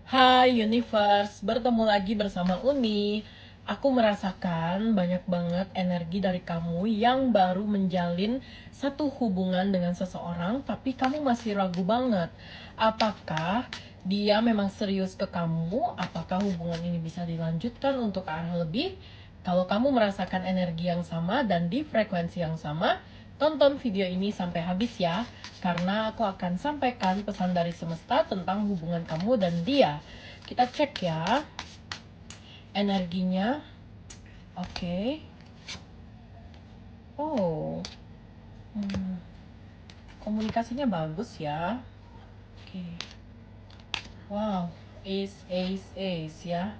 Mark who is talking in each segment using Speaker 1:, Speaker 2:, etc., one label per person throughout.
Speaker 1: Hai Universe, bertemu lagi bersama Uni. Aku merasakan banyak banget energi dari kamu yang baru menjalin satu hubungan dengan seseorang, tapi kamu masih ragu banget. Apakah dia memang serius ke kamu? Apakah hubungan ini bisa dilanjutkan untuk arah lebih? Kalau kamu merasakan energi yang sama dan di frekuensi yang sama, tonton video ini sampai habis ya, karena aku akan sampaikan pesan dari semesta tentang hubungan kamu dan dia. Kita cek ya energinya. Oke. Oh, hmm, komunikasinya bagus ya. Oke. Wow, ace ya.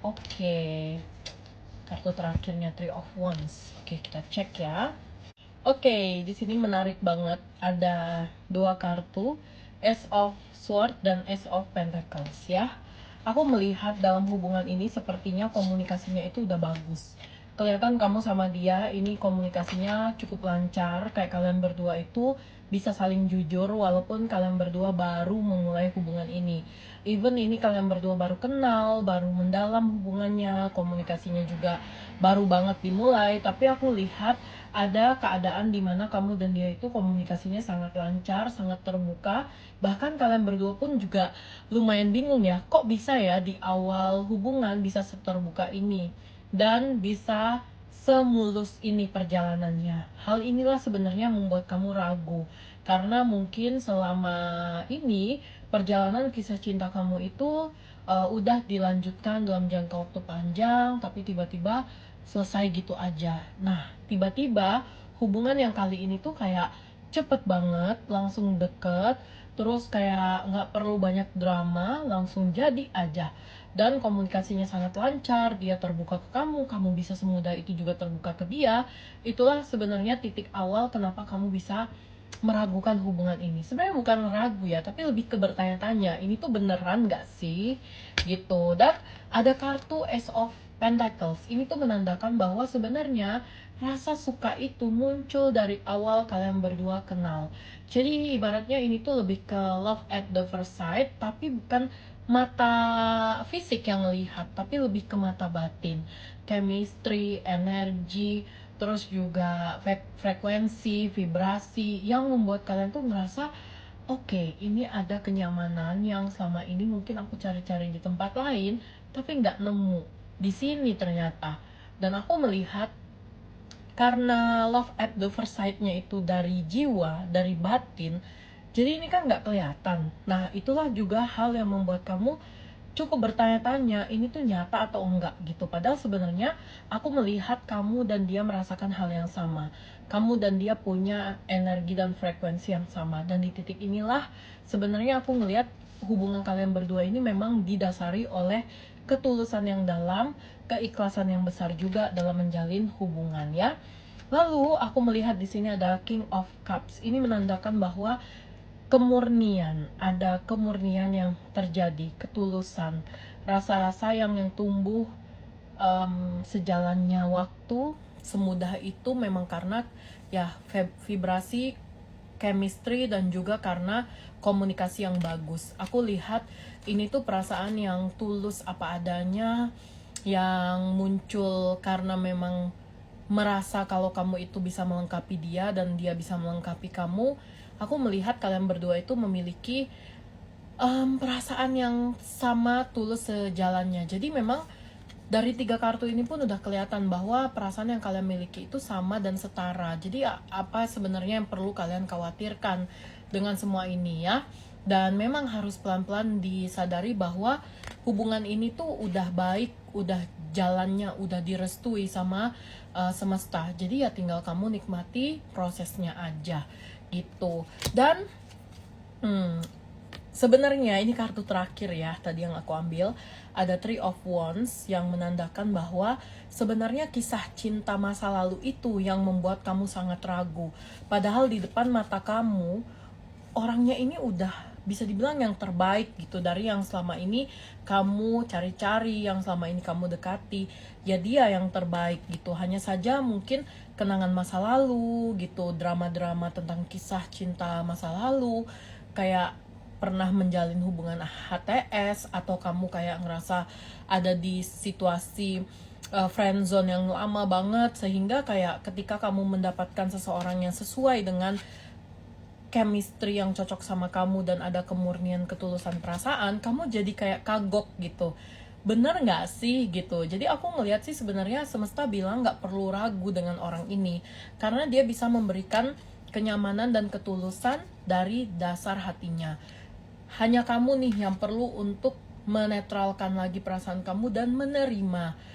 Speaker 1: Oke. Kartu terakhirnya Three of Wands. Oke, kita cek ya. Oke, di sini menarik banget. Ada dua kartu, Ace of Sword dan Ace of Pentacles ya. Aku melihat dalam hubungan ini sepertinya komunikasinya itu udah bagus. Kelihatan kamu sama dia ini komunikasinya cukup lancar, kayak kalian berdua itu bisa saling jujur walaupun kalian berdua baru memulai hubungan ini. Even ini kalian berdua baru kenal, baru mendalam hubungannya, komunikasinya juga baru banget dimulai, tapi aku lihat ada keadaan dimana kamu dan dia itu komunikasinya sangat lancar, sangat terbuka. Bahkan kalian berdua pun juga lumayan bingung ya, kok bisa ya di awal hubungan bisa seterbuka ini dan bisa semulus ini perjalanannya. Hal inilah sebenarnya membuat kamu ragu, karena mungkin selama ini perjalanan kisah cinta kamu itu udah dilanjutkan dalam jangka waktu panjang, tapi tiba-tiba selesai gitu aja. Nah, tiba-tiba hubungan yang kali ini tuh kayak cepet banget, langsung deket, terus kayak nggak perlu banyak drama, langsung jadi aja. Dan komunikasinya sangat lancar, dia terbuka ke kamu bisa semudah itu juga terbuka ke dia. Itulah sebenarnya titik awal kenapa kamu bisa meragukan hubungan ini. Sebenarnya bukan ragu ya, tapi lebih ke bertanya-tanya, ini tuh beneran nggak sih gitu. Dan ada kartu Ace of Pentacles, ini tuh menandakan bahwa sebenarnya rasa suka itu muncul dari awal kalian berdua kenal. Jadi ibaratnya ini tuh lebih ke love at the first sight, tapi bukan mata fisik yang melihat, tapi lebih ke mata batin, chemistry, energi, terus juga frekuensi, vibrasi yang membuat kalian tuh merasa oke, ini ada kenyamanan yang selama ini mungkin aku cari-cari di tempat lain, tapi nggak nemu di sini ternyata. Dan aku melihat karena love at the first sight-nya itu dari jiwa, dari batin, jadi ini kan nggak kelihatan. Nah, itulah juga hal yang membuat kamu cukup bertanya-tanya, ini tuh nyata atau enggak gitu. Padahal sebenarnya aku melihat kamu dan dia merasakan hal yang sama. Kamu dan dia punya energi dan frekuensi yang sama. Dan di titik inilah sebenarnya aku melihat hubungan kalian berdua ini memang didasari oleh ketulusan yang dalam, keikhlasan yang besar juga dalam menjalin hubungan ya. Lalu aku melihat di sini ada King of Cups. Ini menandakan bahwa kemurnian, ada kemurnian yang terjadi, ketulusan, rasa-rasa yang tumbuh sejalannya waktu. Semudah itu memang karena ya vibrasi, chemistry, dan juga karena komunikasi yang bagus. Aku lihat ini tuh perasaan yang tulus apa adanya, yang muncul karena memang merasa kalau kamu itu bisa melengkapi dia dan dia bisa melengkapi kamu. Aku melihat kalian berdua itu memiliki perasaan yang sama, tulus sejalannya. Jadi memang dari 3 kartu ini pun udah kelihatan bahwa perasaan yang kalian miliki itu sama dan setara. Jadi apa sebenarnya yang perlu kalian khawatirkan dengan semua ini ya. Dan memang harus pelan-pelan disadari bahwa hubungan ini tuh udah baik, udah jalannya, udah direstui sama semesta. Jadi ya tinggal kamu nikmati prosesnya aja gitu. Dan sebenarnya ini kartu terakhir ya, tadi yang aku ambil ada Three of Wands yang menandakan bahwa sebenarnya kisah cinta masa lalu itu yang membuat kamu sangat ragu. Padahal di depan mata kamu orangnya ini udah bisa dibilang yang terbaik gitu, dari yang selama ini kamu cari-cari, yang selama ini kamu dekati, ya dia yang terbaik gitu. Hanya saja mungkin kenangan masa lalu gitu, drama-drama tentang kisah cinta masa lalu, kayak pernah menjalin hubungan HTS, atau kamu kayak ngerasa ada di situasi friend zone yang lama banget, sehingga kayak ketika kamu mendapatkan seseorang yang sesuai dengan chemistry yang cocok sama kamu dan ada kemurnian ketulusan perasaan, kamu jadi kayak kagok gitu. Bener nggak sih gitu? Jadi aku ngelihat sih sebenarnya semesta bilang nggak perlu ragu dengan orang ini, karena dia bisa memberikan kenyamanan dan ketulusan dari dasar hatinya. Hanya kamu nih yang perlu untuk menetralkan lagi perasaan kamu dan menerima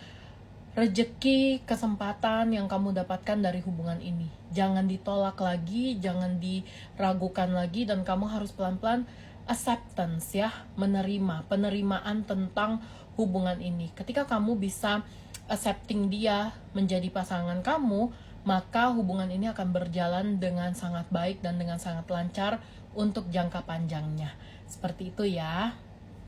Speaker 1: rejeki, kesempatan yang kamu dapatkan dari hubungan ini. Jangan ditolak lagi, jangan diragukan lagi, dan kamu harus pelan-pelan acceptance ya, menerima, penerimaan tentang hubungan ini. Ketika kamu bisa accepting dia menjadi pasangan kamu, maka hubungan ini akan berjalan dengan sangat baik dan dengan sangat lancar untuk jangka panjangnya. Seperti itu ya.